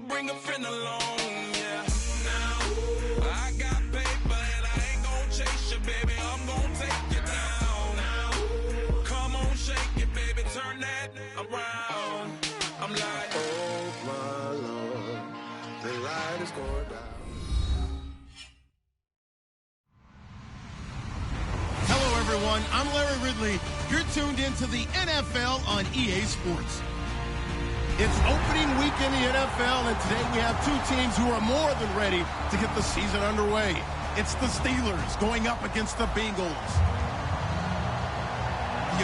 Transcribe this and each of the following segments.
bring a friend along, yeah. Now, I got paper and I ain't gon' chase you, baby. I'm gon' take you down. Now, come on, shake it, baby. Turn that around. I'm like, oh, my Lord, the light is going down. Hello, everyone. I'm Larry Ridley. You're tuned into the NFL on EA Sports. It's opening week in the NFL, and today we have two teams who are more than ready to get the season underway. It's the Steelers going up against the Bengals.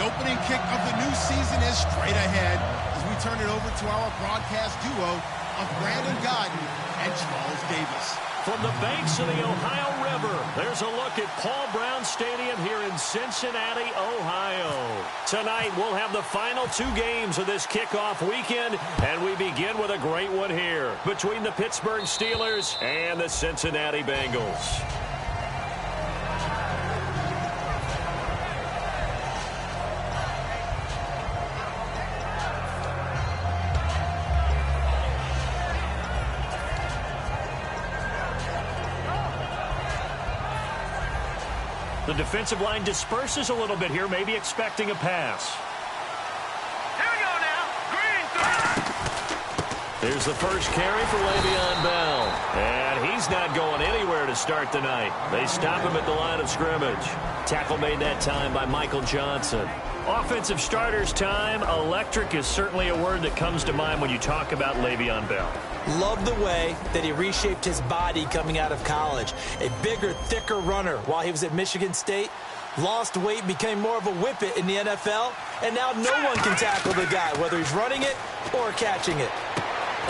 The opening kick of the new season is straight ahead as we turn it over to our broadcast duo of Brandon Godden and Charles Davis. From the banks of the Ohio River, there's a look at Paul Brown Stadium here in Cincinnati, Ohio. Tonight, we'll have the final two games of this kickoff weekend, and we begin with a great one here between the Pittsburgh Steelers and the Cincinnati Bengals. The defensive line disperses a little bit here, maybe expecting a pass. Here we go now. Green. There's the first carry for Le'Veon Bell. And he's not going anywhere to start the night. They stop him at the line of scrimmage. Tackle made that time by Michael Johnson. Offensive starters time. Electric is certainly a word that comes to mind when you talk about Le'Veon Bell. Love the way that he reshaped his body coming out of college. A bigger, thicker runner while he was at Michigan State. Lost weight, became more of a whippet in the NFL. And now no one can tackle the guy, whether he's running it or catching it.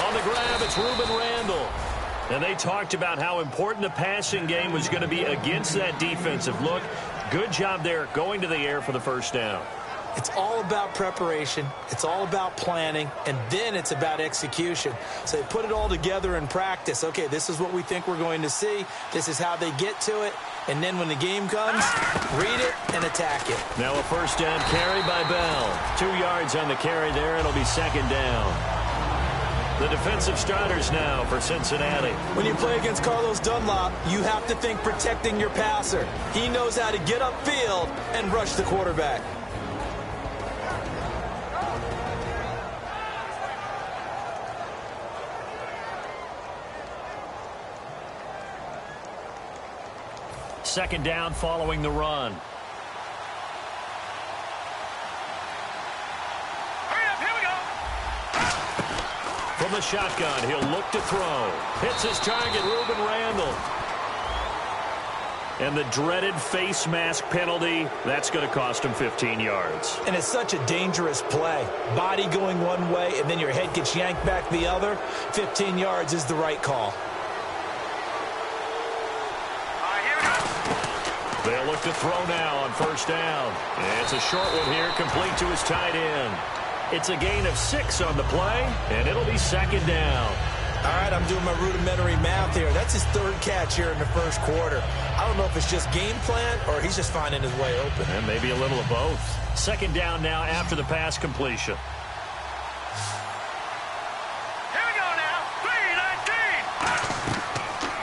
On the grab, it's Ruben Randall. And they talked about how important the passing game was going to be against that defensive look. Good job there going to the air for the first down. It's all about preparation. It's all about planning. And then it's about execution. So they put it all together in practice. Okay, this is what we think we're going to see. This is how they get to it. And then when the game comes, read it and attack it. Now a first down carry by Bell. 2 yards on the carry there. It'll be second down. The defensive starters now for Cincinnati. When you play against Carlos Dunlop, you have to think protecting your passer. He knows how to get upfield and rush the quarterback. Second down following the run. Hurry up, here we go. From the shotgun, he'll look to throw. Hits his target, Ruben Randall. And the dreaded face mask penalty, that's going to cost him 15 yards. And it's such a dangerous play. Body going one way, and then your head gets yanked back the other. 15 yards is the right call. They'll look to throw now on first down. It's a short one here, complete to his tight end. It's a gain of 6 on the play, and it'll be second down. All right, I'm doing my rudimentary math here. That's his third catch here in the first quarter. I don't know if it's just game plan or he's just finding his way open. And maybe a little of both. Second down now after the pass completion. Here we go now.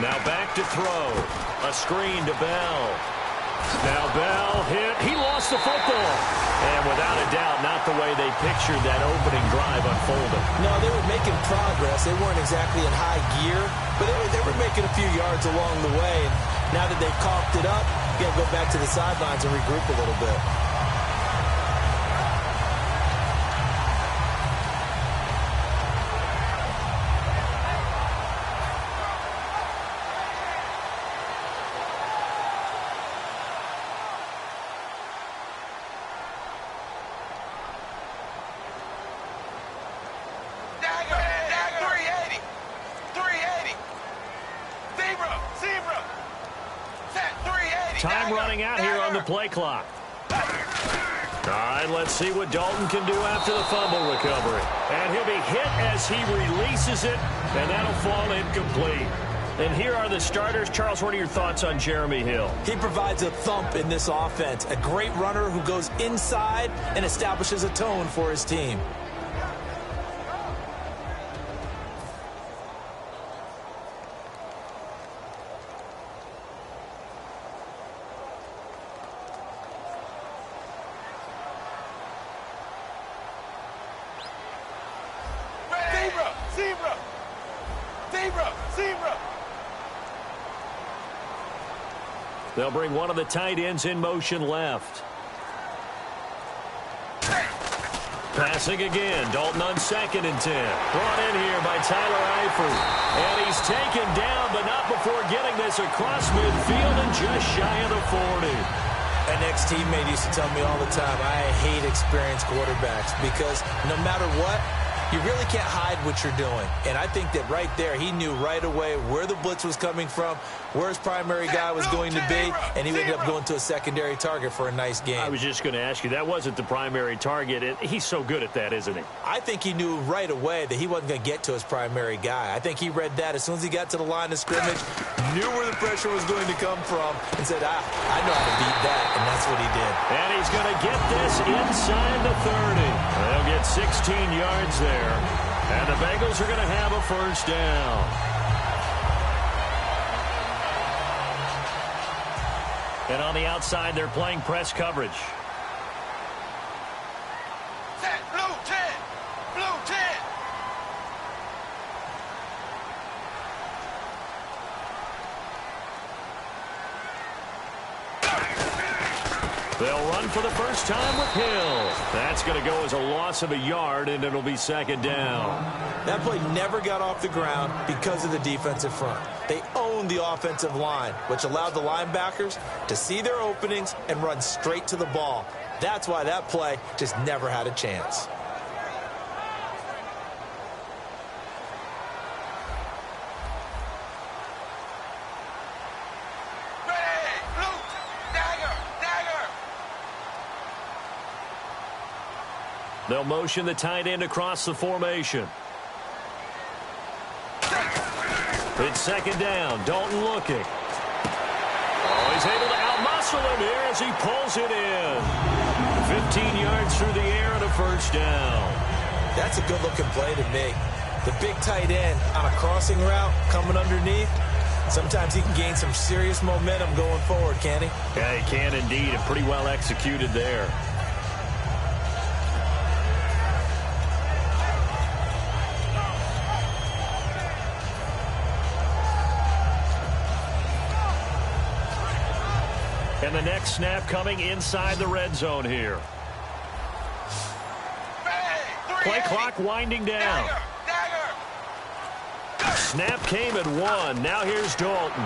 3-19. Now back to throw. A screen to Bell. Now Bell hit. He lost the football. And without a doubt, not the way they pictured that opening drive unfolding. No, they were making progress. They weren't exactly in high gear, but they were making a few yards along the way. And now that they've caulked it up, you got to go back to the sidelines and regroup a little bit. Time running out here on the play clock. All right, let's see what Dalton can do after the fumble recovery. And he'll be hit as he releases it, and that'll fall incomplete. And here are the starters. Charles, what are your thoughts on Jeremy Hill? He provides a thump in this offense. A great runner who goes inside and establishes a tone for his team. Zebra! Zebra! Zebra! They'll bring one of the tight ends in motion left. Passing again. Dalton on 2nd and 10. Brought in here by Tyler Eifert. And he's taken down, but not before getting this across midfield and just shy of the 40. An ex-teammate used to tell me all the time, I hate experienced quarterbacks because no matter what, you really can't hide what you're doing. And I think that right there, he knew right away where the blitz was coming from, where his primary guy was going to be, and he ended up going to a secondary target for a nice game. I was just going to ask you, that wasn't the primary target. He's so good at that, isn't he? I think he knew right away that he wasn't going to get to his primary guy. I think he read that as soon as he got to the line of scrimmage, knew where the pressure was going to come from, and said, I know how to beat that, and that's what he did. And he's going to get this inside the 30. They'll get 16 yards there. And the Bengals are going to have a first down. And on the outside, they're playing press coverage. Set, blue 10! Blue 10! They'll run for the first time with Hill. That's going to go as a loss of a yard, and it'll be 2nd down. That play never got off the ground because of the defensive front. They owned the offensive line, which allowed the linebackers to see their openings and run straight to the ball. That's why that play just never had a chance. They'll motion the tight end across the formation. It's 2nd down. Dalton looking. Oh, he's able to outmuscle him here as he pulls it in. 15 yards through the air and a first down. That's a good-looking play to me. The big tight end on a crossing route coming underneath. Sometimes he can gain some serious momentum going forward, can't he? Yeah, he can indeed, and pretty well executed there. And the next snap coming inside the red zone here. Play clock winding down. Snap came at 1. Now here's Dalton.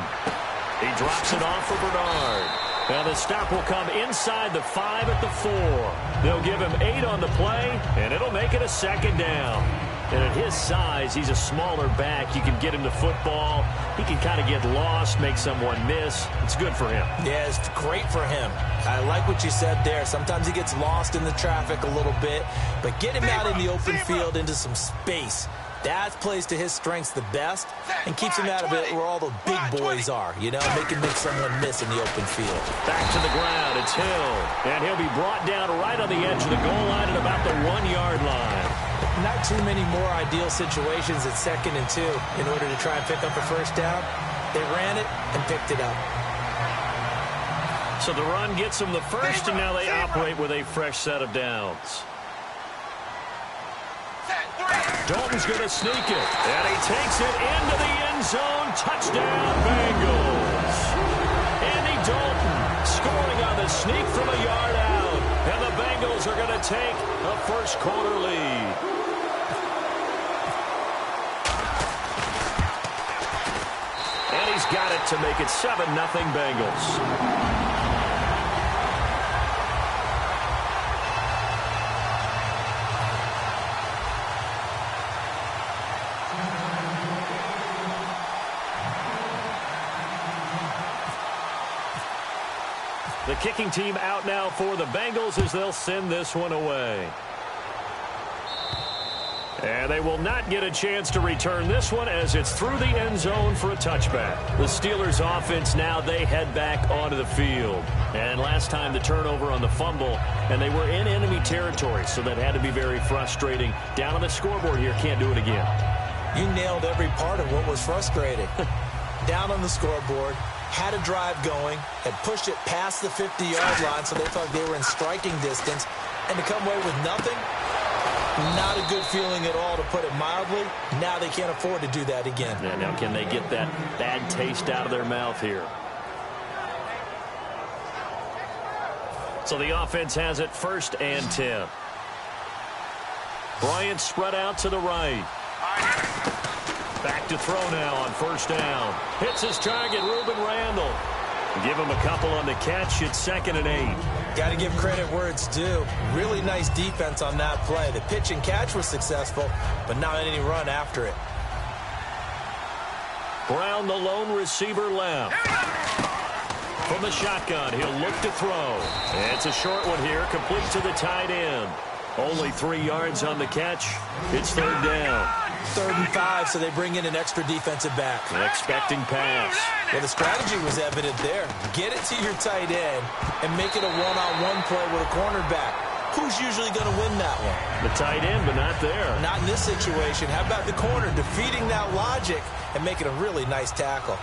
He drops it off for Bernard. Now the stop will come inside the 5 at the 4. They'll give him 8 on the play, and it'll make it a 2nd down. And at his size, he's a smaller back. You can get him the football. He can kind of get lost, make someone miss. It's good for him. Yeah, it's great for him. I like what you said there. Sometimes he gets lost in the traffic a little bit, but get him out in the open field into some space. That plays to his strengths the best and keeps him out of it where all the big boys are, you know, make someone miss in the open field. Back to the ground, it's Hill. And he'll be brought down right on the edge of the goal line at about the 1-yard line. Not too many more ideal situations at 2nd and 2 in order to try and pick up a first down. They ran it and picked it up. So the run gets them the first, and now they operate with a fresh set of downs. Dalton's going to sneak it, and he takes it into the end zone. Touchdown, Bengals. Andy Dalton scoring on the sneak from a yard out, and the Bengals are going to take a first-quarter lead. And he's got it to make it 7-0 Bengals. The kicking team out now for the Bengals as they'll send this one away. And they will not get a chance to return this one as it's through the end zone for a touchback. The Steelers offense now, they head back onto the field. And last time the turnover on the fumble, and they were in enemy territory, so that had to be very frustrating. Down on the scoreboard here, can't do it again. You nailed every part of what was frustrating. Down on the scoreboard, had a drive going, had pushed it past the 50-yard line, so they thought they were in striking distance, and to come away with nothing, Not a good feeling at all, to put it mildly. Now they can't afford to do that again. Yeah, now can they get that bad taste out of their mouth here? So the offense has it 1st and 10. Bryant spread out to the right. Back to throw now on 1st down. Hits his target, Ruben Randall. Give him a couple on the catch. It's 2nd and 8. Got to give credit where it's due. Really nice defense on that play. The pitch and catch was successful, but not any run after it. Brown, the lone receiver, left. From the shotgun, he'll look to throw. And it's a short one here, complete to the tight end. Only 3 yards on the catch. It's 3rd down. 3rd and 5, so they bring in an extra defensive back. An expecting pass. Well, the strategy was evident there. Get it to your tight end and make it a one-on-one play with a cornerback. Who's usually going to win that one? The tight end, but not there. Not in this situation. How about the corner defeating that logic and making a really nice tackle?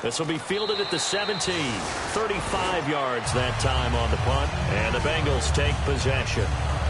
This will be fielded at the 17. 35 yards that time on the punt. And the Bengals take possession.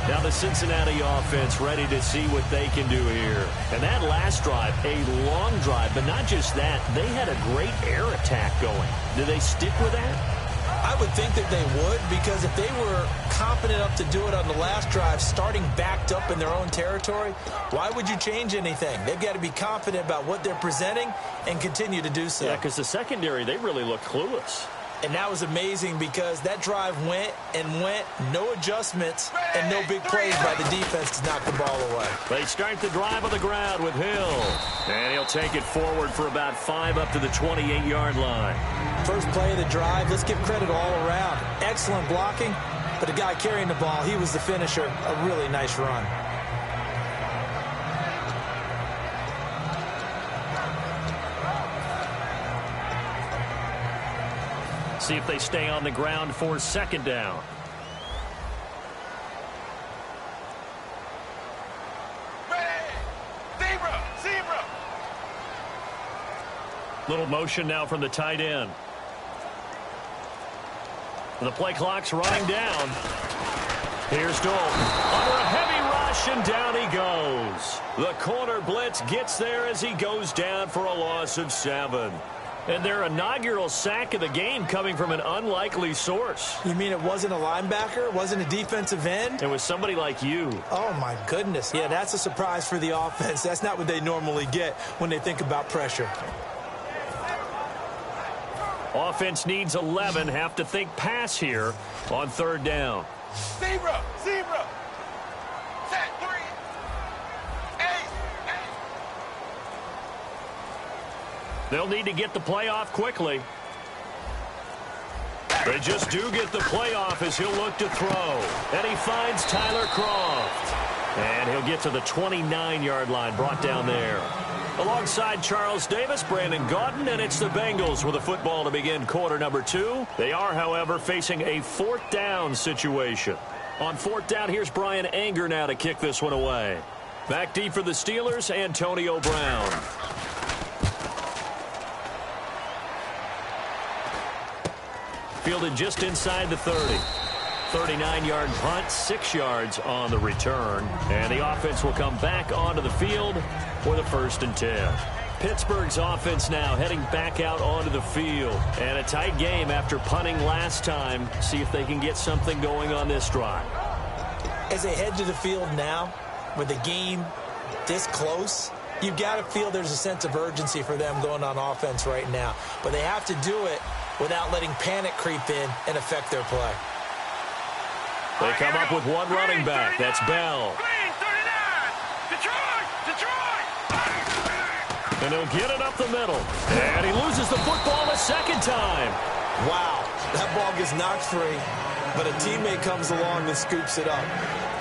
Now the Cincinnati offense ready to see what they can do here. And that last drive, a long drive, but not just that. They had a great air attack going. Do they stick with that? I would think that they would, because if they were confident enough to do it on the last drive, starting backed up in their own territory, why would you change anything? They've got to be confident about what they're presenting and continue to do so. Yeah, because the secondary, they really look clueless. And that was amazing, because that drive went and went, no adjustments and no big plays by the defense to knock the ball away. They start the drive on the ground with Hill. And he'll take it forward for about 5 up to the 28-yard line. First play of the drive, let's give credit all around. Excellent blocking, but the guy carrying the ball, he was the finisher. A really nice run. See if they stay on the ground for 2nd down. Zebra! Little motion now from the tight end. The play clock's running down. Here's Dalton. Under a heavy rush, and down he goes. The corner blitz gets there as he goes down for a loss of 7. And their inaugural sack of the game coming from an unlikely source. You mean it wasn't a linebacker? It wasn't a defensive end? It was somebody like you. Oh, my goodness. Yeah, that's a surprise for the offense. That's not what they normally get when they think about pressure. Offense needs 11. Have to think pass here on 3rd down. Zebra! Set 3! They'll need to get the play off quickly. They just do get the play off as he'll look to throw. And he finds Tyler Croft. And he'll get to the 29-yard line, brought down there. Alongside Charles Davis, Brandon Gaudin, and it's the Bengals with the football to begin quarter number 2. They are, however, facing a 4th down situation. On 4th down, here's Brian Anger now to kick this one away. Back deep for the Steelers, Antonio Brown. Fielded just inside the 30. 39-yard punt, 6 yards on the return. And the offense will come back onto the field for the 1st and 10. Pittsburgh's offense now heading back out onto the field. And a tight game after punting last time. See if they can get something going on this drive. As they head to the field now, with the game this close, you've got to feel there's a sense of urgency for them going on offense right now. But they have to do it without letting panic creep in and affect their play. They come up with one running back. That's Bell. And he'll get it up the middle. And he loses the football a 2nd time. Wow, that ball gets knocked free, but a teammate comes along and scoops it up.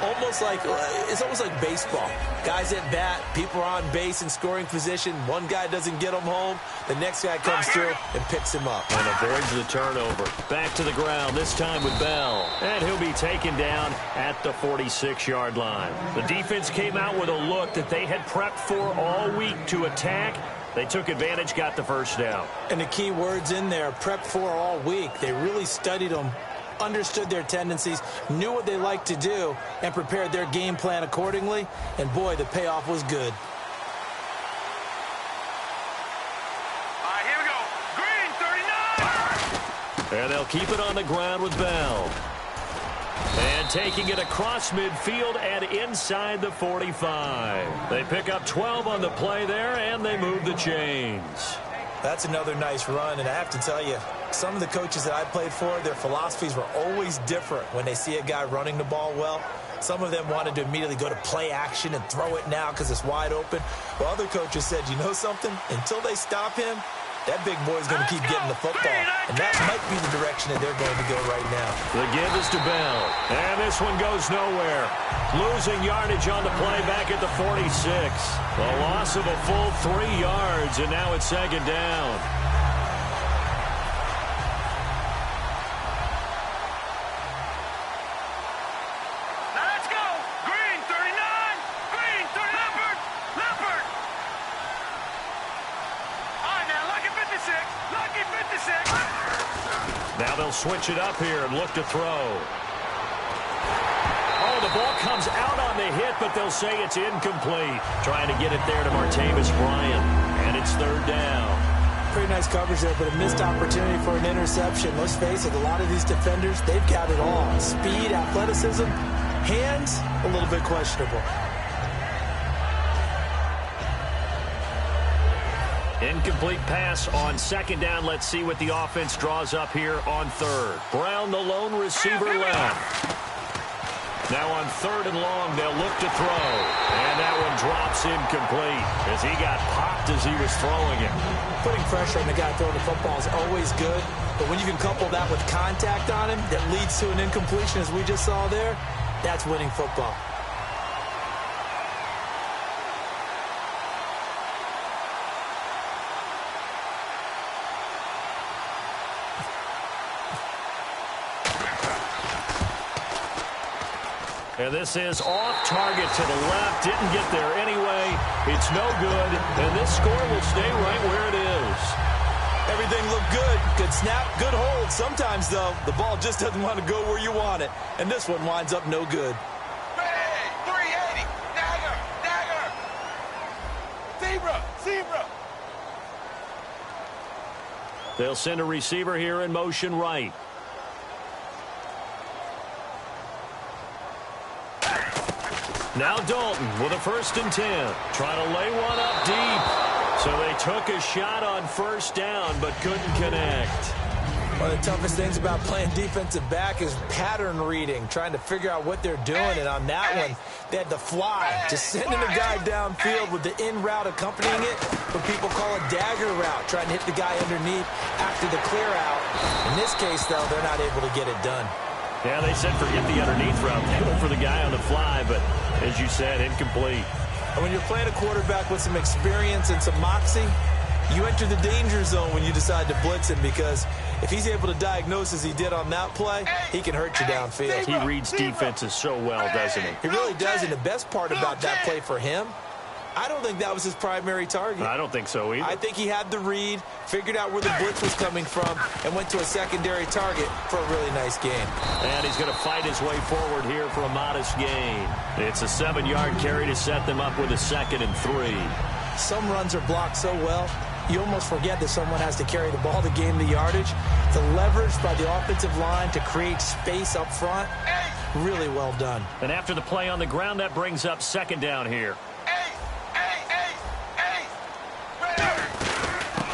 It's almost like baseball. Guys at bat, people are on base in scoring position. One guy doesn't get him home. The next guy comes through and picks him up. And avoids the turnover. Back to the ground, this time with Bell. And he'll be taken down at the 46-yard line. The defense came out with a look that they had prepped for all week to attack They took advantage, got the first down. And the key words in there, prep for all week. They really studied them, understood their tendencies, knew what they liked to do, and prepared their game plan accordingly. And, boy, the payoff was good. All right, here we go. Green, 39! And they'll keep it on the ground with Bell. And taking it across midfield and inside the 45. They pick up 12 on the play there, and they move the chains. That's another nice run, and I have to tell you, some of the coaches that I played for, their philosophies were always different when they see a guy running the ball well. Some of them wanted to immediately go to play action and throw it now because it's wide open. While other coaches said, you know something? Until they stop him, that big boy's going to keep getting the football. And that might be the direction that they're going to go right now. The give is to Bell. And this one goes nowhere. Losing yardage on the play back at the 46. A loss of a full 3 yards, and now it's second down. Now let's go. Green, 39. Green, 30. Leopard. All right, now, lucky 56. Lucky 56. Now they'll switch it up here and look to throw. Oh, the ball comes out on the hit, but they'll say it's incomplete. Trying to get it there to Martavis Bryant, and it's third down. Pretty nice coverage there, but a missed opportunity for an interception. Let's face it, a lot of these defenders, they've got it all. Speed, athleticism, hands, a little bit questionable. Incomplete pass on second down. Let's see what the offense draws up here on third. Brown, the lone receiver, left. Now on third and long, they'll look to throw. And that one drops incomplete as he got popped as he was throwing it. Putting pressure on the guy throwing the football is always good, but when you can couple that with contact on him that leads to an incompletion, as we just saw there, that's winning football. And this is off target to the left. Didn't get there anyway. It's no good. And this score will stay right where it is. Everything looked good. Good snap, good hold. Sometimes, though, the ball just doesn't want to go where you want it. And this one winds up no good. Hey, 380. Dagger. Zebra. They'll send a receiver here in motion right. Now Dalton with a 1st and 10. Trying to lay one up deep. So they took a shot on first down but couldn't connect. One of the toughest things about playing defensive back is pattern reading, trying to figure out what they're doing. And on that one, they had to fly, just sending a guy downfield with the in route accompanying it, what people call a dagger route, trying to hit the guy underneath after the clear out. In this case, though, they're not able to get it done. Yeah, they said forget the underneath route. They went for the guy on the fly, but as you said, incomplete. And when you're playing a quarterback with some experience and some moxie, you enter the danger zone when you decide to blitz him, because if he's able to diagnose as he did on that play, he can hurt you downfield. He reads defenses so well, doesn't he? He really does, and the best part about that play for him, I don't think that was his primary target. I don't think so either. I think he had the read, figured out where the blitz was coming from, and went to a secondary target for a really nice gain. And he's going to fight his way forward here for a modest gain. It's a 7-yard carry to set them up with a 2nd and 3. Some runs are blocked so well, you almost forget that someone has to carry the ball to gain the yardage. The leverage by the offensive line to create space up front, really well done. And after the play on the ground, that brings up 2nd down here.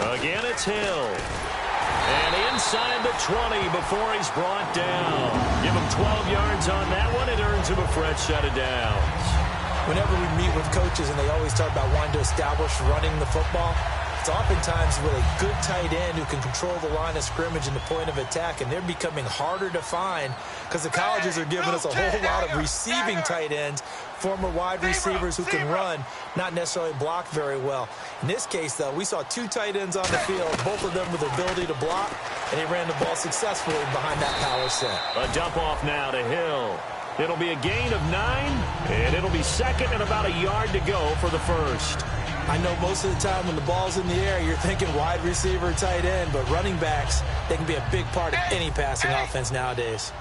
Again, it's Hill. And inside the 20 before he's brought down. Give him 12 yards on that one. It earns him a fresh set of downs. Whenever we meet with coaches and they always talk about wanting to establish running the football, it's oftentimes with a good tight end who can control the line of scrimmage and the point of attack, and they're becoming harder to find because the colleges are giving us a whole lot of receiving tight ends, former wide receivers who can run, not necessarily block very well. In this case, though, we saw 2 tight ends on the field, both of them with the ability to block, and they ran the ball successfully behind that power set. A dump off now to Hill. It'll be a gain of 9, and it'll be 2nd and about a yard to go for the first. I know most of the time when the ball's in the air, you're thinking wide receiver, tight end, but running backs, they can be a big part of any passing offense nowadays.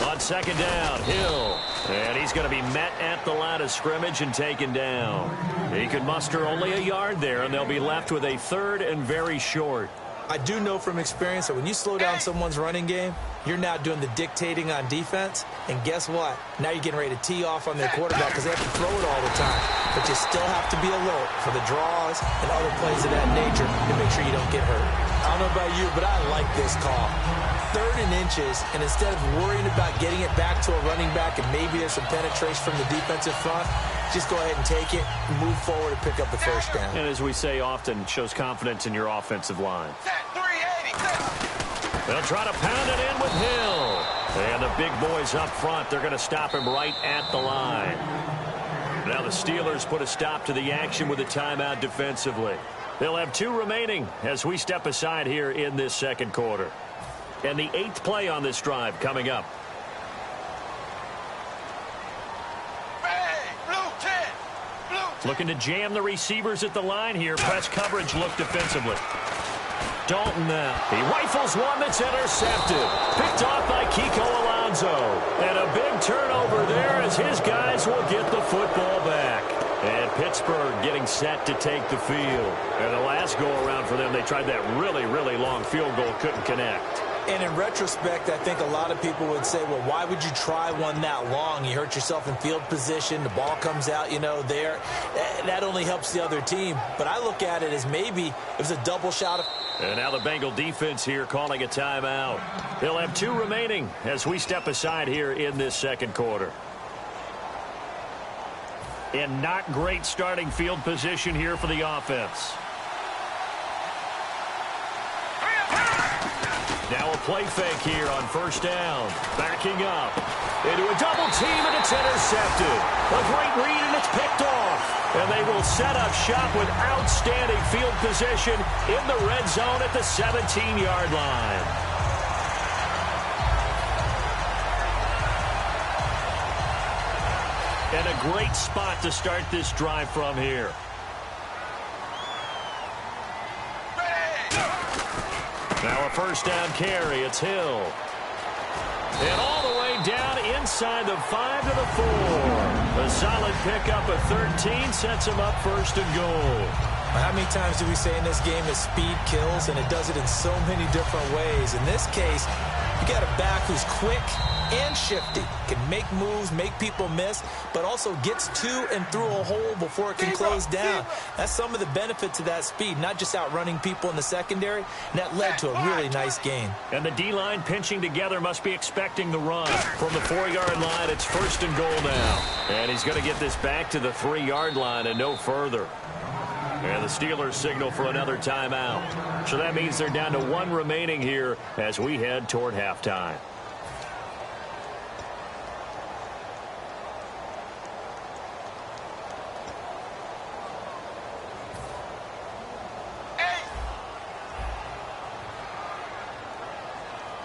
On second down, Hill. And he's going to be met at the line of scrimmage and taken down. He could muster only a yard there, and they'll be left with a third and very short. I do know from experience that when you slow down someone's running game, you're now doing the dictating on defense. And guess what? Now you're getting ready to tee off on their quarterback because they have to throw it all the time. But you still have to be alert for the draws and other plays of that nature to make sure you don't get hurt. I don't know about you, but I like this call. 3rd and inches, and instead of worrying about getting it back to a running back and maybe there's some penetration from the defensive front, just go ahead and take it, move forward, and pick up the first down. And as we say often, shows confidence in your offensive line. They'll try to pound it in with Hill. And the big boys up front, they're going to stop him right at the line. Now the Steelers put a stop to the action with a timeout defensively. They'll have 2 remaining as we step aside here in this second quarter. And the 8th play on this drive coming up. Looking to jam the receivers at the line here. Press coverage look defensively. Dalton now. He rifles one that's intercepted. Picked off by Kiko Alonso. And a big turnover there as his guys will get the football back. And Pittsburgh getting set to take the field. And the last go-around for them, they tried that really, really long field goal. Couldn't connect. And in retrospect, I think a lot of people would say, well, why would you try one that long? You hurt yourself in field position. The ball comes out, there. That only helps the other team. But I look at it as maybe it was a double shot. And now the Bengal defense here calling a timeout. They'll have 2 remaining as we step aside here in this second quarter. And not great starting field position here for the offense. Now a play fake here on first down. Backing up into a double team, and it's intercepted. A great read, and it's picked off. And they will set up shop with outstanding field position in the red zone at the 17-yard line. And a great spot to start this drive from here. Now a first down carry. It's Hill. And all the way down inside the 5 to the 4. A solid pickup of 13 sets him up first and goal. How many times do we say in this game that speed kills, and it does it in so many different ways? In this case, you got a back who's quick and shifty, can make moves, make people miss, but also gets to and through a hole before it can close down. That's some of the benefits of that speed, not just outrunning people in the secondary, and that led to a really nice game. And the D-line pinching together must be expecting the run. From the 4-yard line, it's first and goal now. And he's going to get this back to the 3-yard line and no further. And the Steelers signal for another timeout. So that means they're down to 1 remaining here as we head toward halftime.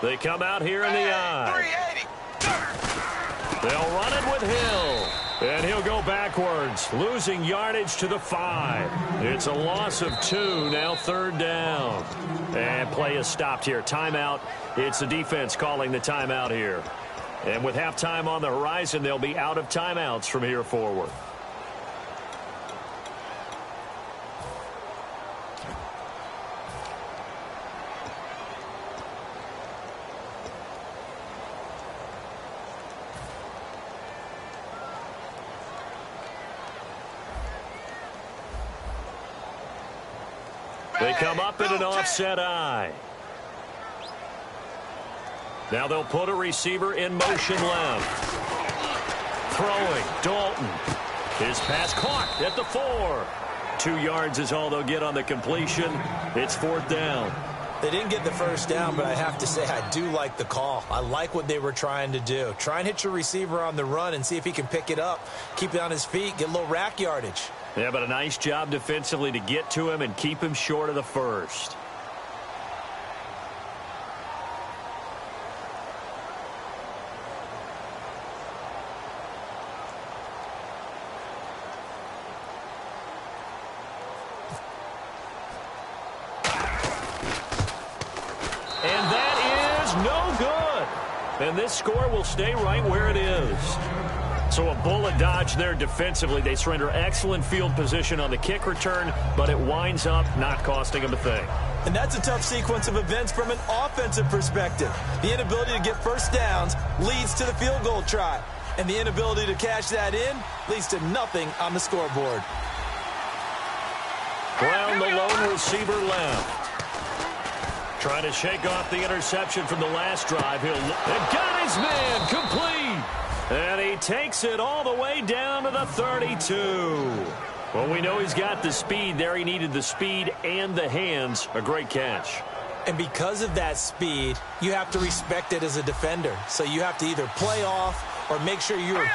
They come out here in the eye. They'll run it with Hill. And he'll go backwards, losing yardage to the 5. It's a loss of 2, now 3rd down. And play is stopped here. Timeout. It's the defense calling the timeout here. And with halftime on the horizon, they'll be out of timeouts from here forward. They come up in an offset eye. Now they'll put a receiver in motion left. Throwing, Dalton. His pass caught at the 4. 2 yards is all they'll get on the completion. It's 4th down. They didn't get the first down, but I have to say I do like the call. I like what they were trying to do. Try and hit your receiver on the run and see if he can pick it up. Keep it on his feet, get a little rack yardage. Yeah, but a nice job defensively to get to him and keep him short of the first. And this score will stay right where it is. So a bullet dodge there defensively. They surrender excellent field position on the kick return, but it winds up not costing them a thing. And that's a tough sequence of events from an offensive perspective. The inability to get first downs leads to the field goal try. And the inability to cash that in leads to nothing on the scoreboard. Brown, the lone receiver left. Trying to shake off the interception from the last drive. And got his man complete. And he takes it all the way down to the 32. Well, we know he's got the speed there. He needed the speed and the hands. A great catch. And because of that speed, you have to respect it as a defender. So you have to either play off or make sure you're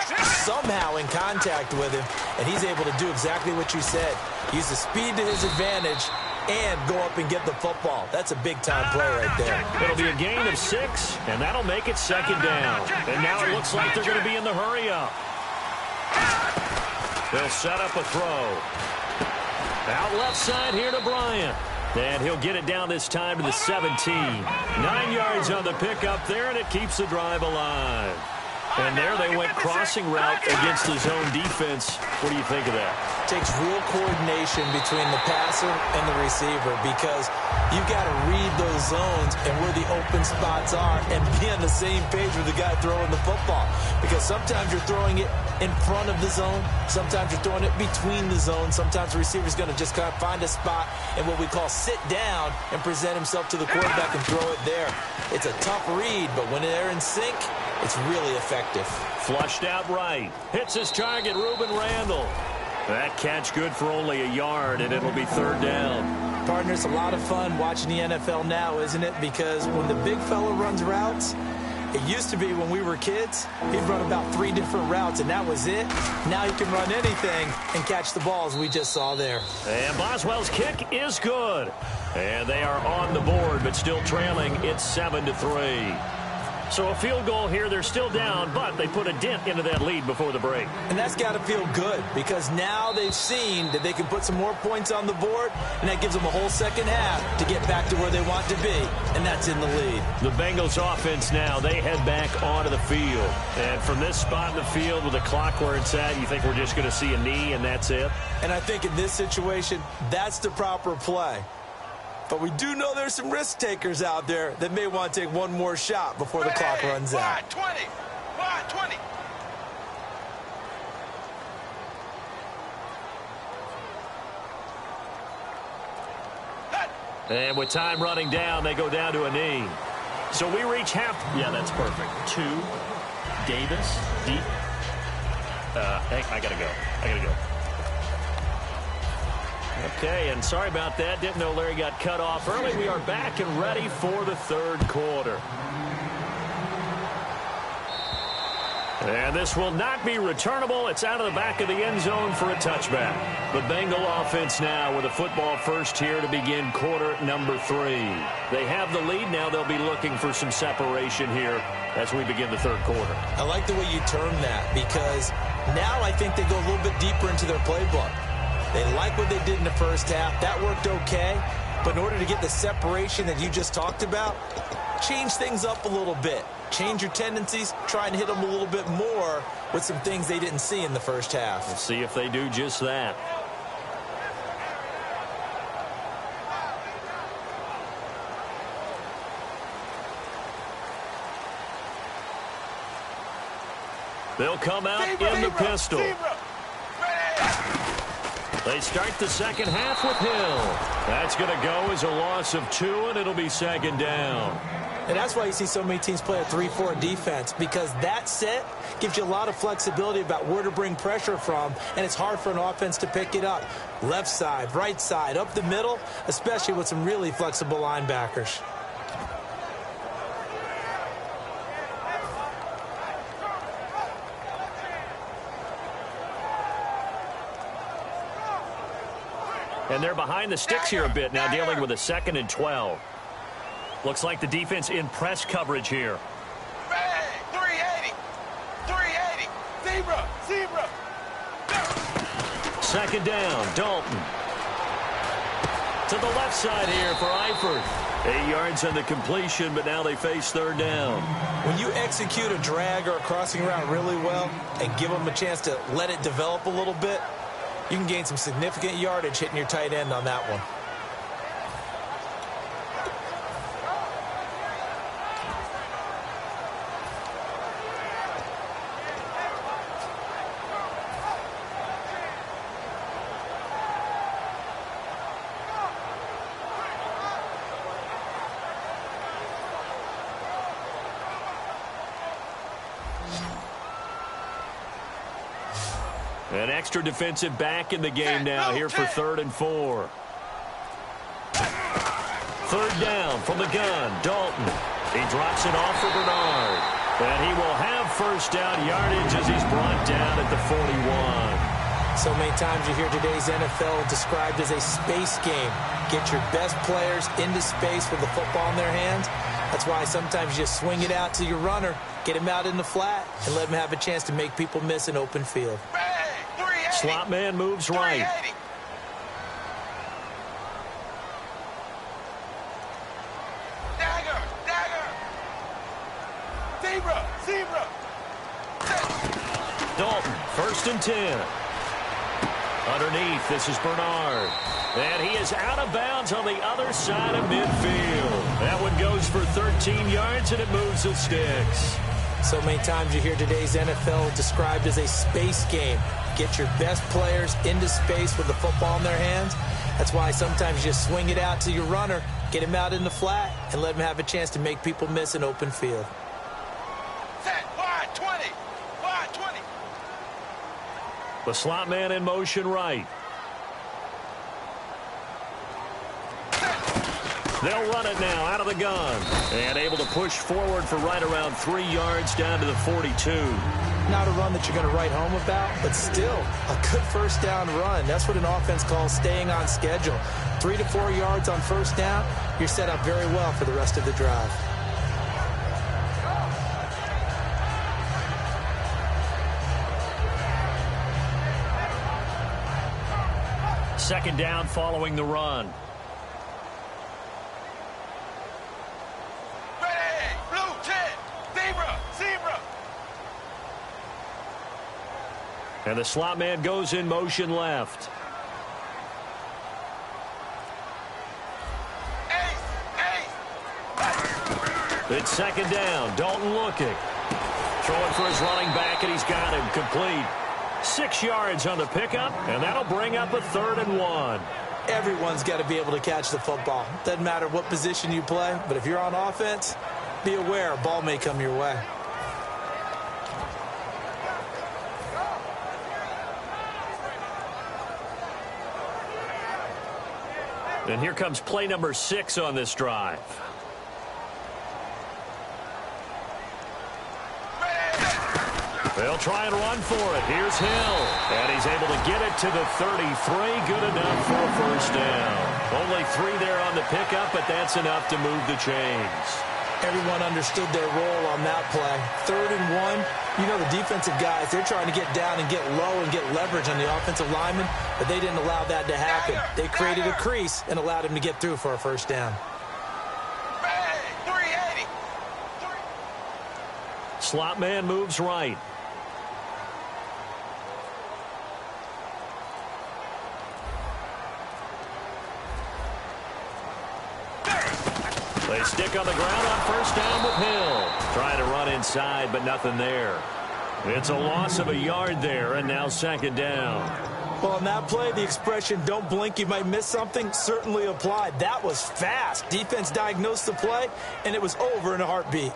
somehow in contact with him. And he's able to do exactly what you said. Use the speed to his advantage and go up and get the football. That's a big-time play right there. It'll be a gain of 6, and that'll make it second down. And now it looks like they're going to be in the hurry-up. They'll set up a throw. Out left side here to Bryant. And he'll get it down this time to the 17. 9 yards on the pickup there, and it keeps the drive alive. And there they went crossing route against the zone defense. What do you think of that? Takes real coordination between the passer and the receiver because you've got to read those zones and where the open spots are and be on the same page with the guy throwing the football. Because sometimes you're throwing it in front of the zone. Sometimes you're throwing it between the zones. Sometimes the receiver's going to just kind of find a spot and what we call sit down and present himself to the quarterback and throw it there. It's a tough read, but when they're in sync, it's really effective. Flushed out right. Hits his target, Reuben Randall. That catch good for only a yard, and it'll be third down. Partner, it's a lot of fun watching the NFL now, isn't it? Because when the big fella runs routes, it used to be when we were kids, he'd run about 3 different routes, and that was it. Now he can run anything and catch the balls we just saw there. And Boswell's kick is good. And they are on the board, but still trailing. It's 7-3. So a field goal here. They're still down, but they put a dent into that lead before the break. And that's got to feel good because now they've seen that they can put some more points on the board, and that gives them a whole second half to get back to where they want to be, and that's in the lead. The Bengals offense now, they head back onto the field. And from this spot in the field with the clock where it's at, you think we're just going to see a knee and that's it? And I think in this situation, that's the proper play. But we do know there's some risk takers out there that may want to take one more shot before the clock runs out. 20. 20. And with time running down, they go down to a knee. So we reach half. Yeah, that's perfect. 2. Davis. Deep. Hey, I got to go. Okay, and sorry about that. Didn't know Larry got cut off early. We are back and ready for the third quarter. And this will not be returnable. It's out of the back of the end zone for a touchback. The Bengal offense now with a football first here to begin quarter number 3. They have the lead. Now they'll be looking for some separation here as we begin the third quarter. I like the way you term that because now I think they go a little bit deeper into their playbook. They like what they did in the first half. That worked okay. But in order to get the separation that you just talked about, change things up a little bit. Change your tendencies. Try and hit them a little bit more with some things they didn't see in the first half. We'll see if they do just that. They'll come out in the pistol. They start the second half with Hill. That's going to go as a loss of 2, and it'll be second down. And that's why you see so many teams play a 3-4 defense, because that set gives you a lot of flexibility about where to bring pressure from, and it's hard for an offense to pick it up. Left side, right side, up the middle, especially with some really flexible linebackers. And they're behind the sticks here a bit now, dealing with a 2nd and 12. Looks like the defense in press coverage here. 380. 380. Zebra. Second down, Dalton. To the left side here for Eifert. 8 yards on the completion, but now they face third down. When you execute a drag or a crossing route really well and give them a chance to let it develop a little bit, you can gain some significant yardage hitting your tight end on that one. An extra defensive back in the game now here for 3rd and 4. 3rd down from the gun. Dalton. He drops it off for Bernard. And he will have first down yardage as he's brought down at the 41. So many times you hear today's NFL described as a space game. Get your best players into space with the football in their hands. That's why sometimes you just swing it out to your runner, get him out in the flat, and let him have a chance to make people miss an open field. Slot man moves right. Dagger! Zebra! Dalton, 1st and 10. Underneath, this is Bernard. And he is out of bounds on the other side of midfield. That one goes for 13 yards, and it moves the sticks. So many times you hear today's NFL described as a space game. Get your best players into space with the football in their hands. That's why sometimes you just swing it out to your runner, get him out in the flat, and let him have a chance to make people miss an open field. Set, wide 20. The slot man in motion right. They'll run it now out of the gun. And able to push forward for right around 3 yards down to the 42. Not a run that you're going to write home about, but still a good first down run. That's what an offense calls staying on schedule. 3 to 4 yards on first down, you're set up very well for the rest of the drive. Second down following the run. Ready! Blue 10! Zebra! And the slot man goes in motion left. It's second down. Dalton looking. Throwing for his running back, and he's got him complete. 6 yards on the pickup, and that'll bring up a 3rd and 1. Everyone's got to be able to catch the football. Doesn't matter what position you play, but if you're on offense, be aware a ball may come your way. And here comes play number 6 on this drive. They'll try and run for it. Here's Hill. And he's able to get it to the 33. Good enough for a first down. Only 3 there on the pickup, but that's enough to move the chains. Everyone understood their role on that play. 3rd and 1. You know the defensive guys, they're trying to get down and get low and get leverage on the offensive lineman, but they didn't allow that to happen. They created a crease and allowed him to get through for a first down. 380. Slot man moves right. They stick on the ground on first down with Hill. Trying to run inside, but nothing there. It's a loss of a yard there, and now second down. Well, on that play, the expression, don't blink, you might miss something, certainly applied. That was fast. Defense diagnosed the play, and it was over in a heartbeat.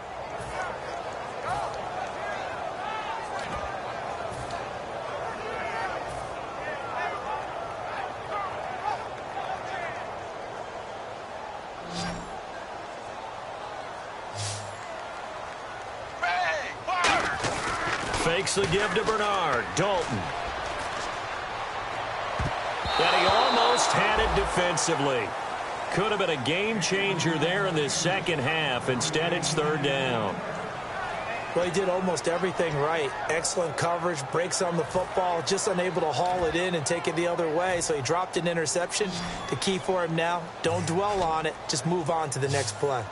Fakes the give to Bernard. Dalton. And he almost had it defensively. Could have been a game changer there in this second half. Instead, it's third down. Well, he did almost everything right. Excellent coverage, breaks on the football, just unable to haul it in and take it the other way. So he dropped an interception. The key for him now, don't dwell on it. Just move on to the next play.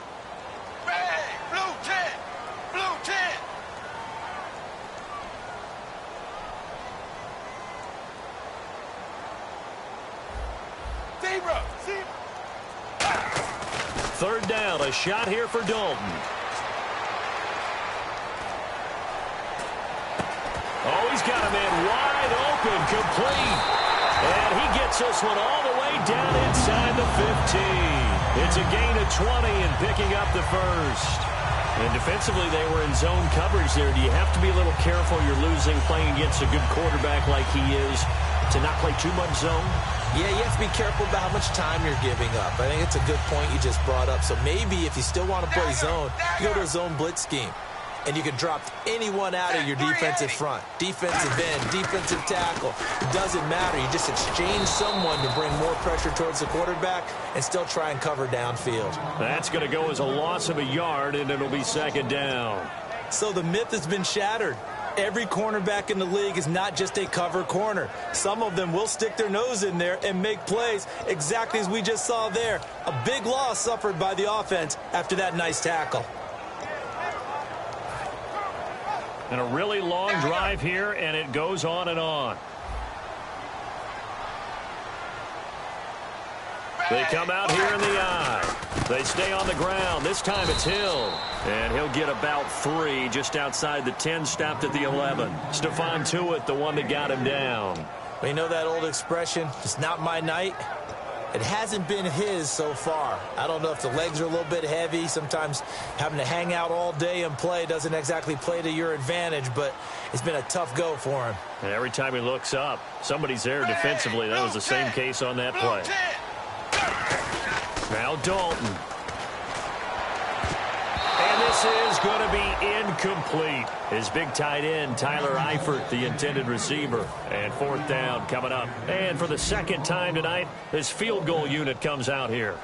Hey, blue 10. Blue 10. Zebra. Zebra. Third down, a shot here for Dalton. Oh, he's got a man wide open, complete. And he gets this one all the way down inside the 15. It's a gain of 20 and picking up the first. And defensively, they were in zone coverage there. Do you have to be a little careful? You're losing playing against a good quarterback like he is to not play too much zone? Yeah, you have to be careful about how much time you're giving up. I think it's a good point you just brought up. So maybe if you still want to play zone, you go to a zone blitz scheme. And you can drop anyone out of your defensive front. Defensive end, defensive tackle. It doesn't matter. You just exchange someone to bring more pressure towards the quarterback and still try and cover downfield. That's going to go as a loss of a yard, and it'll be second down. So the myth has been shattered. Every cornerback in the league is not just a cover corner. Some of them will stick their nose in there and make plays exactly as we just saw there. A big loss suffered by the offense after that nice tackle. And a really long drive here, and it goes on and on. They come out here in the eye. They stay on the ground. This time it's Hill. And he'll get about 3 just outside the 10, stopped at the 11. Stephon Tuitt, the one that got him down. We know that old expression, it's not my night. It hasn't been his so far. I don't know if the legs are a little bit heavy. Sometimes having to hang out all day and play doesn't exactly play to your advantage, but it's been a tough go for him. And every time he looks up, somebody's there defensively. That was the same case on that play. Now Dalton. And this is going to be incomplete. His big tight end, Tyler Eifert, the intended receiver. And fourth down coming up. And for the second time tonight, his field goal unit comes out here.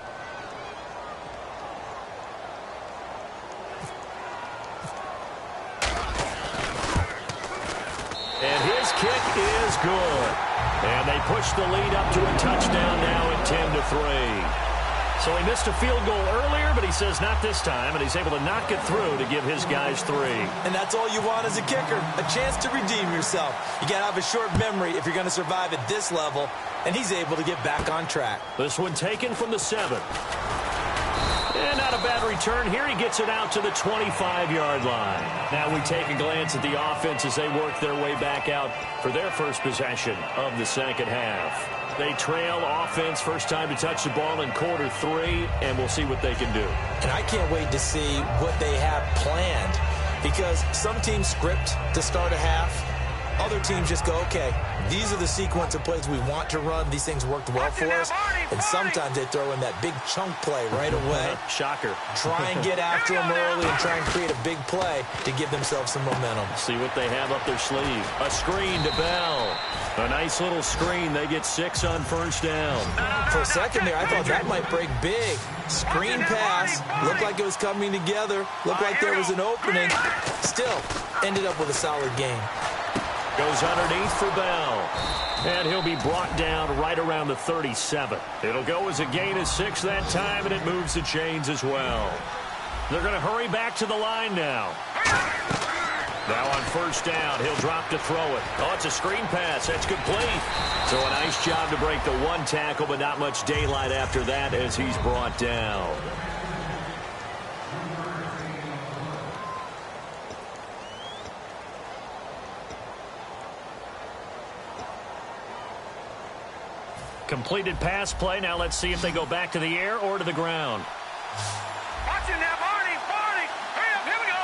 And his kick is good. And they push the lead up to a touchdown now at 10-3. So he missed a field goal earlier, but he says not this time, and he's able to knock it through to give his guys 3. And that's all you want as a kicker, a chance to redeem yourself. You got to have a short memory if you're going to survive at this level, and he's able to get back on track. This one taken from the 7. And not a bad return here. He gets it out to the 25-yard line. Now we take a glance at the offense as they work their way back out for their first possession of the second half. They trail offense, first time to touch the ball in quarter 3, and we'll see what they can do. And I can't wait to see what they have planned, because some teams script to start a half. Other teams just go, okay, these are the sequence of plays we want to run. These things worked well for us. And sometimes they throw in that big chunk play right away. Shocker. Try and get after them early and try and create a big play to give themselves some momentum. See what they have up their sleeve. A screen to Bell. A nice little screen. They get 6 on first down. For a second there, I thought that might break big. Screen pass. Looked like it was coming together. Looked like there was an opening. Still, ended up with a solid gain. Goes underneath for Bell. And he'll be brought down right around the 37. It'll go as a gain of 6 that time, and it moves the chains as well. They're going to hurry back to the line now. Now on first down, he'll drop to throw it. Oh, it's a screen pass. That's complete. So a nice job to break the 1 tackle, but not much daylight after that as he's brought down. Completed pass play. Now let's see if they go back to the air or to the ground. Watch it now, Barney. Barney. Hurry up. Here we go.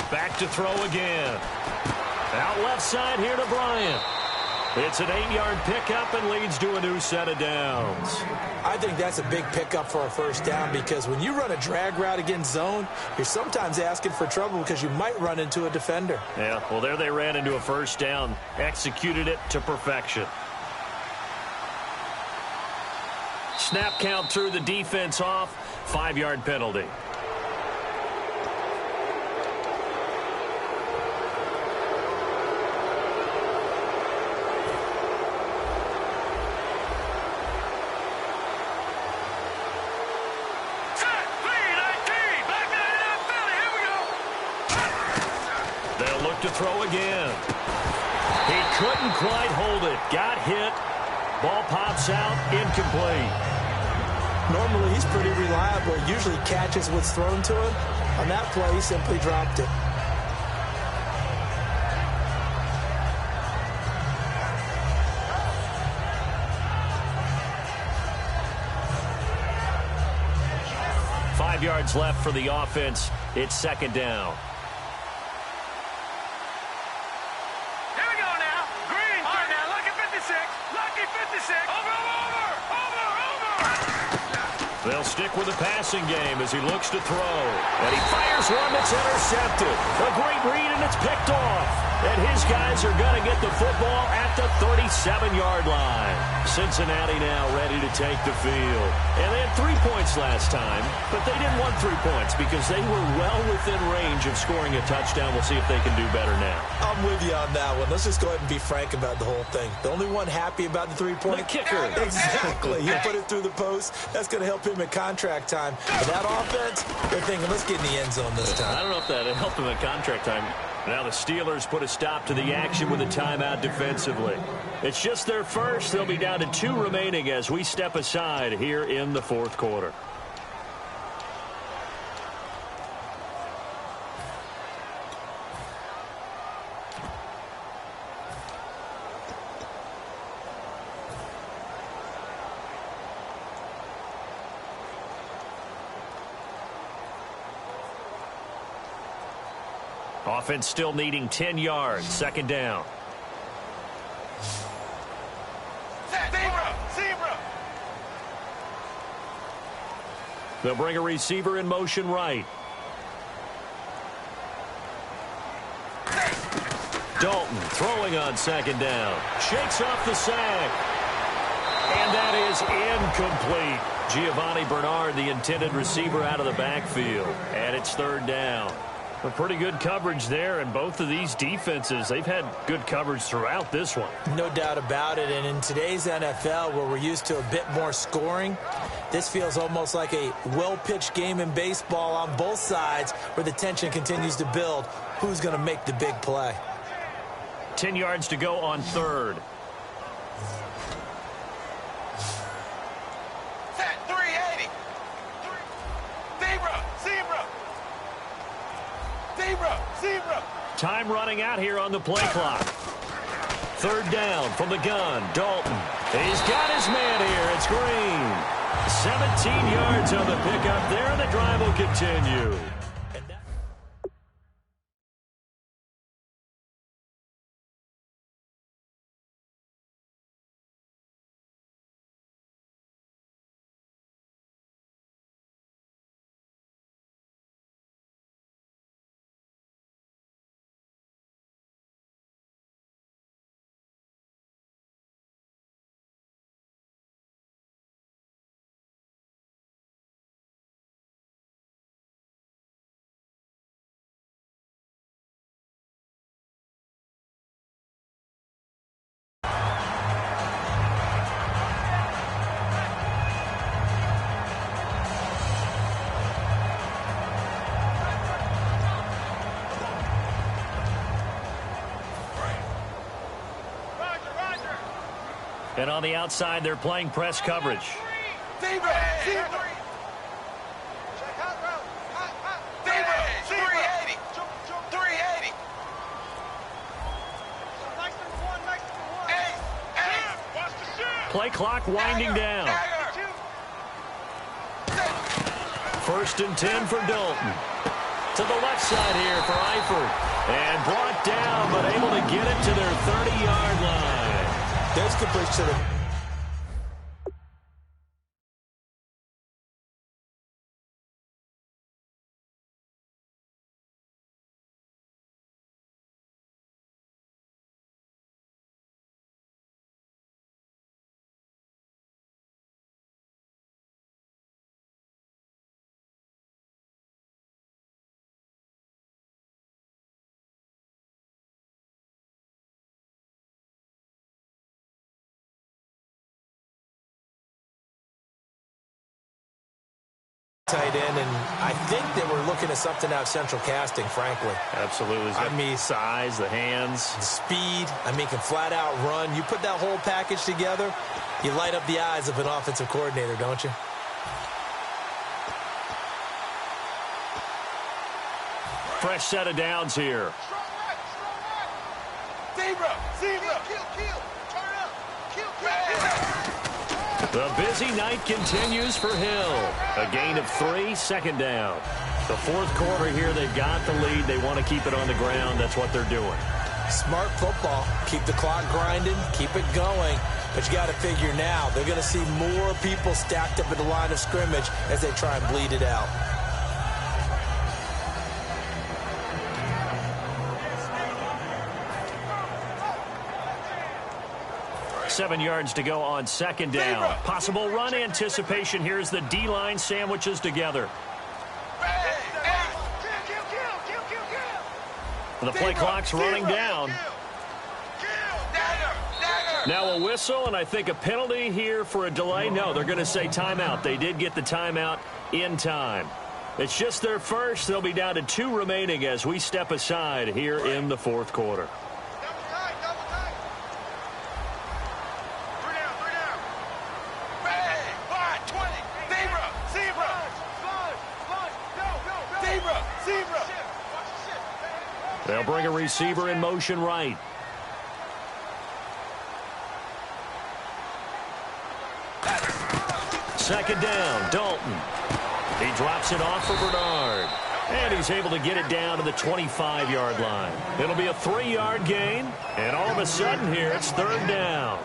3-19. 3-9. Back to throw again. Out left side here to Bryant. It's an 8-yard pickup and leads to a new set of downs. I think that's a big pickup for a first down, because when you run a drag route against zone, you're sometimes asking for trouble because you might run into a defender. Yeah, well, there they ran into a first down. Executed it to perfection. Snap count threw the defense off. 5-yard penalty. to throw again. He couldn't quite hold it. Got hit. Ball pops out. Incomplete. Normally, he's pretty reliable. He usually catches what's thrown to him. On that play, he simply dropped it. Yards left for the offense. It's second down. Here we go now. Green. All right, now, lucky 56. Lucky 56. Over. They'll stick with the passing game as he looks to throw. And he fires one that's intercepted. A great read, and it's picked off. And his guys are going to get the football at the 37-yard line. Cincinnati now ready to take the field. And they had 3 points last time, but they didn't want 3 points because they were well within range of scoring a touchdown. We'll see if they can do better now. I'm with you on that one. Let's just go ahead and be frank about the whole thing. The only one happy about the 3-point. The kicker. Exactly. He'll put it through the post. That's going to help him at contract time. But that offense, they're thinking, let's get in the end zone this time. I don't know if that helped him at contract time. Now the Steelers put a stop to the action with a timeout defensively. It's just their first. They'll be down to 2 remaining as we step aside here in the fourth quarter. Offense still needing 10 yards. Second down. Zebra. They'll bring a receiver in motion right. Dalton throwing on second down. Shakes off the sack. And that is incomplete. Giovanni Bernard, the intended receiver, out of the backfield. And it's third down. A pretty good coverage there, and both of these defenses, they've had good coverage throughout this one. No doubt about it, and in today's NFL, where we're used to a bit more scoring, this feels almost like a well-pitched game in baseball on both sides where the tension continues to build. Who's going to make the big play? 10 yards to go on third. Set 380. Zebra. Time running out here on the play clock. Third down from the gun. Dalton. He's got his man here. It's Green. 17 yards on the pickup there, and the drive will continue. And on the outside, they're playing press coverage. Zebra. 380. 380. Play clock winding down. First and 10 for Dalton. To the left side here for Eifert. And brought down, but able to get it to their 30-yard line. There's completion to the tight end, and I think that we're looking at something out of central casting, frankly. Absolutely. I mean, size, the hands. the speed, I mean, can flat out run. You put that whole package together, you light up the eyes of an offensive coordinator, don't you? Fresh set of downs here. The busy night continues for Hill. A gain of 3, second down. The fourth quarter here, they've got the lead. They want to keep it on the ground. That's what they're doing. Smart football. Keep the clock grinding. Keep it going. But you got to figure now, they're going to see more people stacked up at the line of scrimmage as they try and bleed it out. Seven yards to go on second down. Possible run anticipation. Here's the D-line sandwiches together. The play clock's running down. Now a whistle, and I think a penalty here for a delay. No, they're going to say timeout. They did get the timeout in time. It's just their first. They'll be down to 2 remaining as we step aside here in the fourth quarter. They'll bring a receiver in motion right. Second down, Dalton. He drops it off for Bernard. And he's able to get it down to the 25-yard line. It'll be a 3-yard gain. And all of a sudden here, it's third down.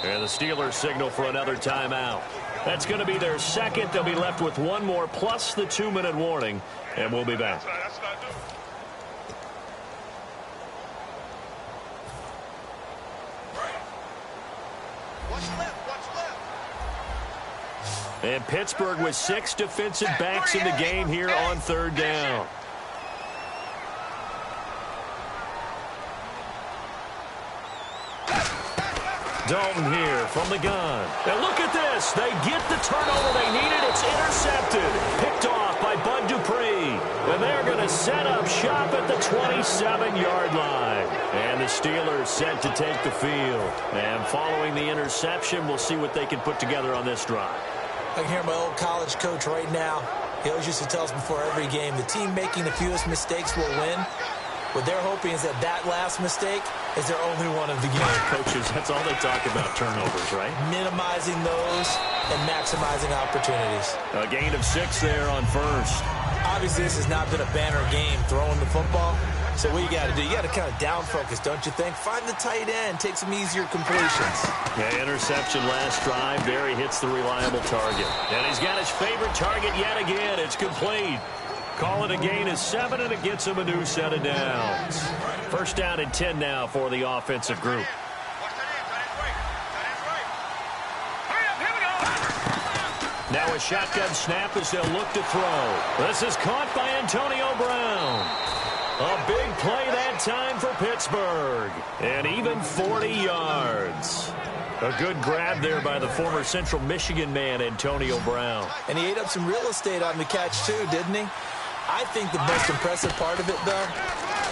And the Steelers signal for another timeout. That's going to be their second. They'll be left with one more plus the 2-minute warning. And we'll be back. And Pittsburgh with 6 defensive backs in the game here on third down. Dalton here from the gun. And look at this. They get the turnover they needed. It's intercepted. Picked off by Bud Dupree. And they're going to set up shop at the 27-yard line. And the Steelers set to take the field. And following the interception, we'll see what they can put together on this drive. I can hear my old college coach right now. He always used to tell us before every game, the team making the fewest mistakes will win. What they're hoping is that that last mistake is their only one of the game. Coaches, that's all they talk about, turnovers, right? Minimizing those and maximizing opportunities. A gain of 6 there on first. Obviously, this has not been a banner game throwing the football. So what you got to do, you got to kind of down focus, don't you think? Find the tight end, take some easier completions. Yeah, interception last drive. There he hits the reliable target. And he's got his favorite target yet again. It's complete. Call it a gain of 7, and it gets him a new set of downs. First down and 10 now for the offensive group. Now a shotgun snap as they'll look to throw. This is caught by Antonio Brown. A big play that time for Pittsburgh. And even 40 yards. A good grab there by the former Central Michigan man, Antonio Brown. And he ate up some real estate on the catch, too, didn't he? I think the most impressive part of it, though,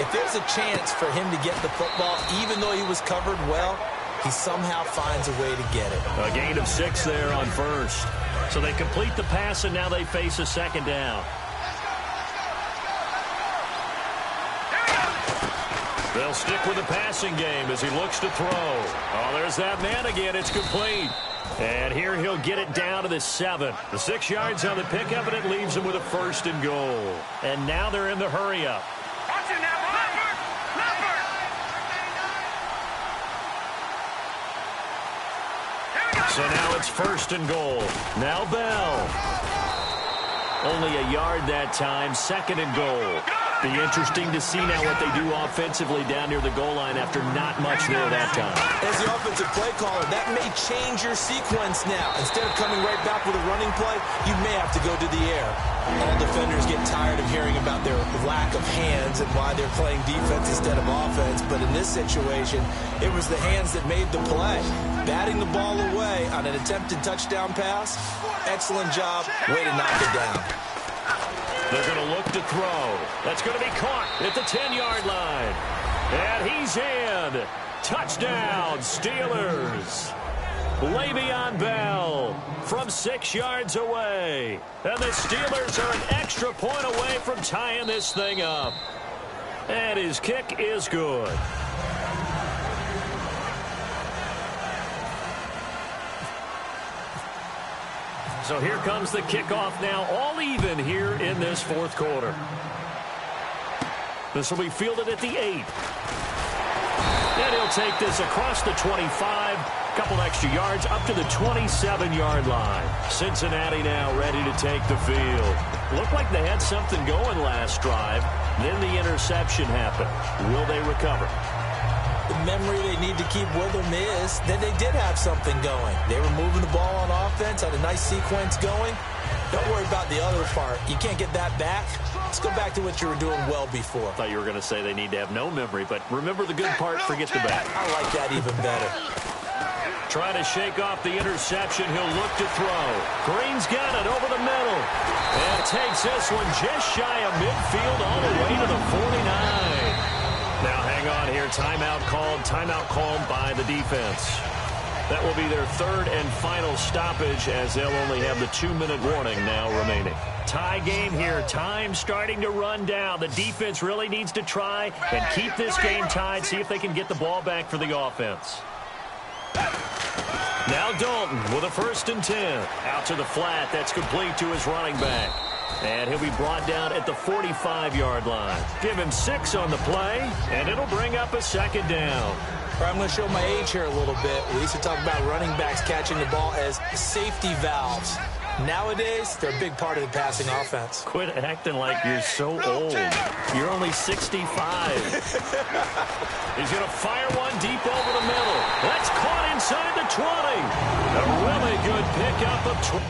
if there's a chance for him to get the football, even though he was covered well, he somehow finds a way to get it. A gain of 6 there on first. So they complete the pass, and now they face a second down. They'll stick with the passing game as he looks to throw. Oh, there's that man again. It's complete. And here he'll get it down to the 7. The 6 yards on the pickup, and it leaves him with a first and goal. And now they're in the hurry-up. Watch it now, So now it's first and goal. Now Bell. Only a yard that time, second and goal. Be interesting to see now what they do offensively down near the goal line after not much there that time. As the offensive play caller, that may change your sequence now. Instead of coming right back with a running play, you may have to go to the air. All defenders get tired of hearing about their lack of hands and why they're playing defense instead of offense. But in this situation, it was the hands that made the play. Batting the ball away on an attempted touchdown pass, excellent job. Way to knock it down. They're going to look to throw. That's going to be caught at the 10-yard line. And he's in. Touchdown, Steelers. Le'Veon Bell from 6 yards away. And the Steelers are an extra point away from tying this thing up. And his kick is good. So here comes the kickoff now, all even here in this fourth quarter. This will be fielded at the 8. And he'll take this across the 25, a couple extra yards up to the 27-yard line. Cincinnati now ready to take the field. Looked like they had something going last drive. Then the interception happened. Will they recover? The memory they need to keep with them is that they did have something going. They were moving the ball on offense, had a nice sequence going. Don't worry about the other part. You can't get that back. Let's go back to what you were doing well before. I thought you were going to say they need to have no memory, but remember the good part, forget the bad. I like that even better. Trying to shake off the interception. He'll look to throw. Green's got it over the middle. And takes this one just shy of midfield all the way to the 49. Now hang on here. Timeout called by the defense. That will be their third and final stoppage as they'll only have the 2-minute warning now remaining. Tie game here. Time starting to run down. The defense really needs to try and keep this game tied, see if they can get the ball back for the offense. Now Dalton with a 1st and 10. Out to the flat. That's complete to his running back. And he'll be brought down at the 45-yard line. Give him 6 on the play, and it'll bring up a 2nd down. I'm going to show my age here a little bit. We used to talk about running backs catching the ball as safety valves. Nowadays, they're a big part of the passing offense. Quit acting like you're so old. You're only 65. He's going to fire one deep over the middle. That's caught inside the 20. A really good pickup of 20.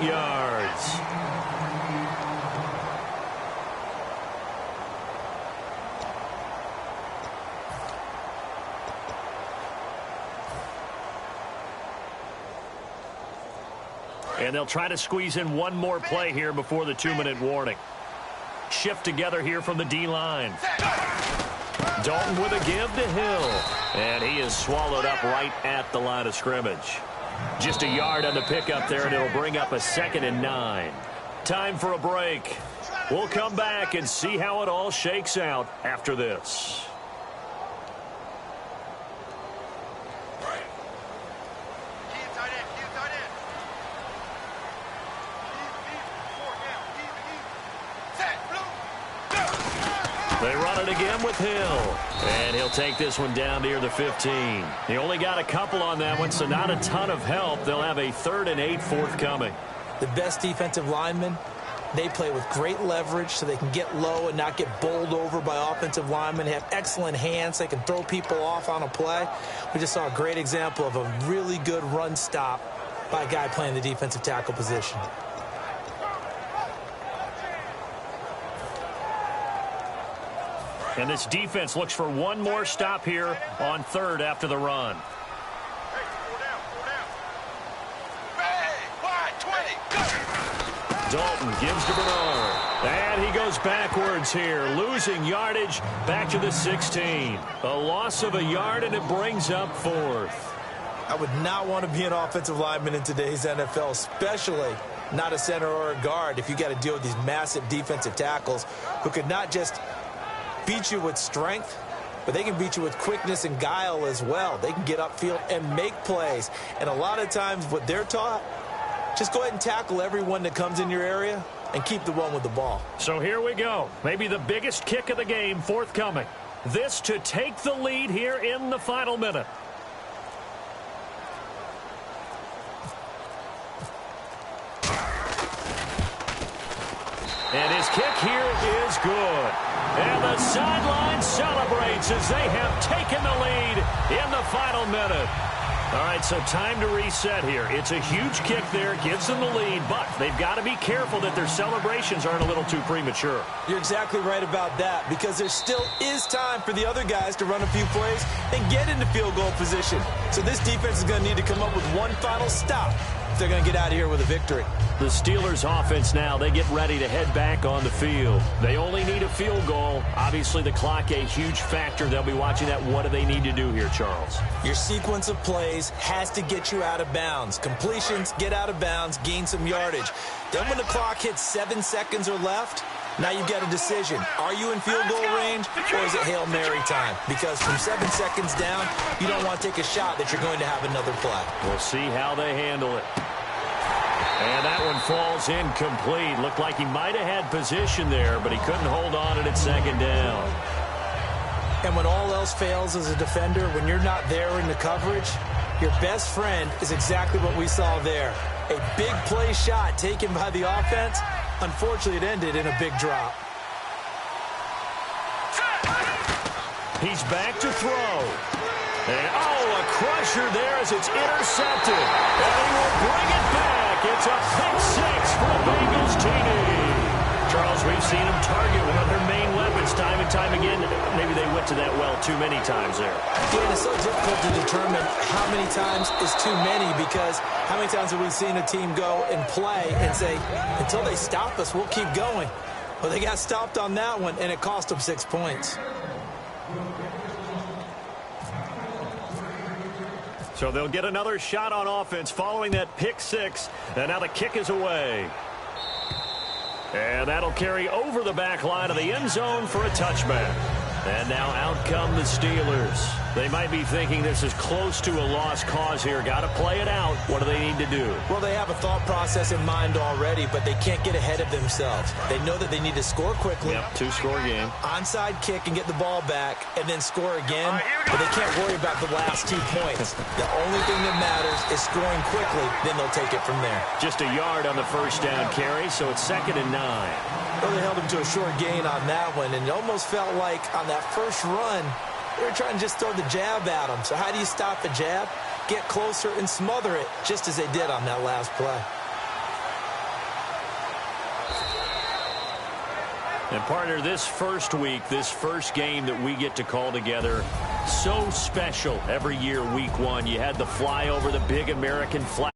Yards. And they'll try to squeeze in one more play here before the 2-minute warning. Shift together here from the D-line. Dalton with a give to Hill. And he is swallowed up right at the line of scrimmage. Just a yard on the pickup there, and it'll bring up a 2nd and 9. Time for a break. We'll come back and see how it all shakes out after this. They run on it again with Hill. And he'll take this one down near the 15. He only got a couple on that one, so not a ton of help. They'll have a 3rd and 8 forthcoming. The best defensive linemen, they play with great leverage so they can get low and not get bowled over by offensive linemen. They have excellent hands. They can throw people off on a play. We just saw a great example of a really good run stop by a guy playing the defensive tackle position. And this defense looks for one more stop here on 3rd after the run. Dalton gives to Bernard. And he goes backwards here, losing yardage back to the 16. A loss of a yard, and it brings up 4th. I would not want to be an offensive lineman in today's NFL, especially not a center or a guard, if you got to deal with these massive defensive tackles who could not just beat you with strength, but they can beat you with quickness and guile as well. They can get upfield and make plays. And a lot of times what they're taught, just go ahead and tackle everyone that comes in your area and keep the one with the ball. So here we go. Maybe the biggest kick of the game forthcoming. This to take the lead here in the final minute. And his kick here is good. And the sideline celebrates as they have taken the lead in the final minute. All right, so time to reset here. It's a huge kick there, gives them the lead, but they've got to be careful that their celebrations aren't a little too premature. You're exactly right about that, because there still is time for the other guys to run a few plays and get into field goal position. So this defense is going to need to come up with one final stop if they're going to get out of here with a victory. The Steelers offense now, they get ready to head back on the field. They only need a field goal. Obviously, the clock a huge factor. They'll be watching that. What do they need to do here, Charles? Your sequence of plays has to get you out of bounds. Completions, get out of bounds, gain some yardage. Then when the clock hits 7 seconds or left, now you've got a decision. Are you in field goal range, or is it Hail Mary time? Because from 7 seconds down, you don't want to take a shot that you're going to have another play. We'll see how they handle it. And that one falls incomplete. Looked like he might have had position there, but he couldn't hold on it at 2nd down. And when all else fails as a defender, when you're not there in the coverage, your best friend is exactly what we saw there. A big play shot taken by the offense. Unfortunately, it ended in a big drop. He's back to throw. And, a crusher there as it's intercepted. And he will bring it back. It's a pick 6 for the Bengals TD. Charles, we've seen him target one of their main weapons time and time again. Maybe they went to that well too many times there. Yeah, it's so difficult to determine how many times is too many, because how many times have we seen a team go and play and say, until they stop us, we'll keep going. Well, they got stopped on that one, and it cost them 6 points. So they'll get another shot on offense following that pick 6. And now the kick is away. And that'll carry over the back line of the end zone for a touchback. And now out come the Steelers. They might be thinking this is close to a lost cause here. Got to play it out. What do they need to do? Well, they have a thought process in mind already, but they can't get ahead of themselves. They know that they need to score quickly. Yep, 2-score game. Onside kick and get the ball back, and then score again. But they can't worry about the last 2 points. The only thing that matters is scoring quickly. Then they'll take it from there. Just a yard on the first down carry, so it's 2nd and 9. Well, they held him to a short gain on that one, and it almost felt like on that first run, they were trying to just throw the jab at him. So how do you stop the jab? Get closer and smother it, just as they did on that last play. And partner, this first week, this first game that we get to call together, so special every year, week 1. You had the flyover, the big American flag.